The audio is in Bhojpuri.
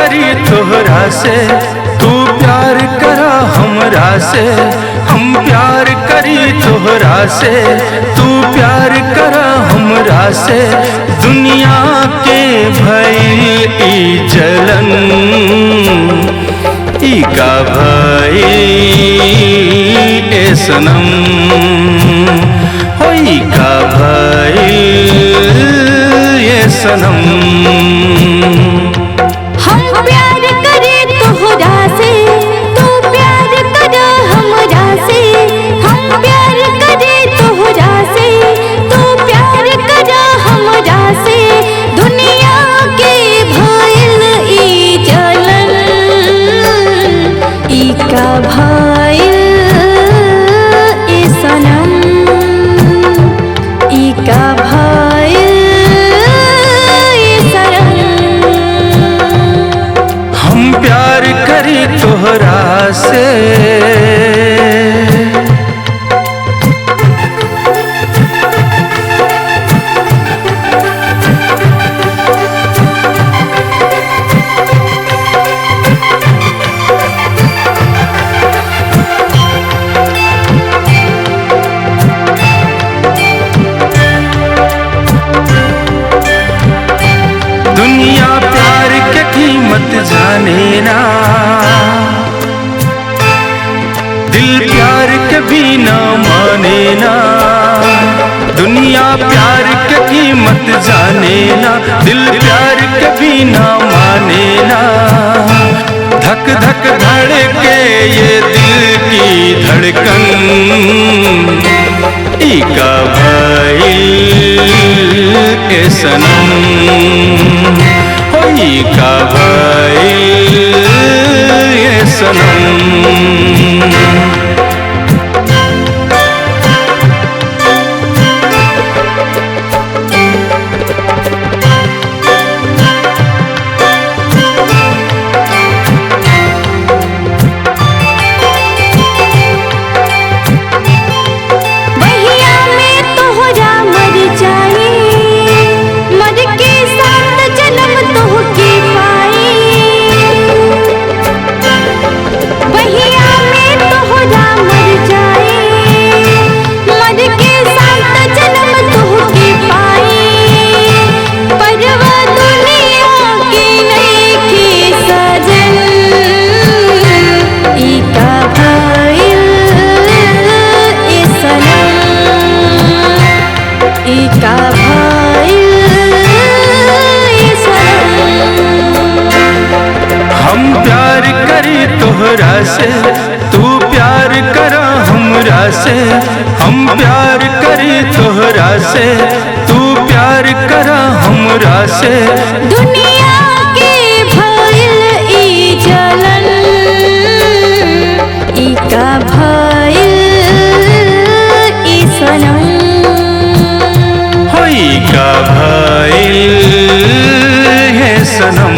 करी तोहरा से, तू प्यार करा हमरा से। हम प्यार करी तोहरा से, तू प्यार करा हमरा से। दुनिया के भइल ई जलन, ई का भइल ए सनम, होई का भइल ये सनम। हम प्यार करे तोहरा से, तू प्यार करा हमरा से। हम प्यार करे तोहरा से, तू प्यार करा हमरा से। दुनिया के भइल ई जलन, ई का भइल ए सनम, ई का भइल ए सनम। हम प्यार करी तोहरा से, दुनिया प्यार के कीमत जाने ना, दिल प्यार के भी ना माने ना। दुनिया प्यार के कीमत जाने ना, दिल प्यार के भी ना माने ना। धक धक धड़के ये दिल की धड़कन, ई का भइल ए सनम, होई का भइल ये सनम। बहिया में तोहरा मर जाए, मर के साथ जन्म तोहके पाए। बहिया में तोहरा मर जाए, मर के साथ जन्म तोहके पाए। परवा दुनिया के नइखे सजन, ई का भइल ए सनम, ई का भइल ए सनम। हम प्यार करी तोहरा से, तू प्यार करा हमरा से। हम प्यार करी तोहरा से, तू प्यार करा हमरा से। दुनिया के भइल ई जलन, ई का भइल ए सनम। होई का भइल है सनम।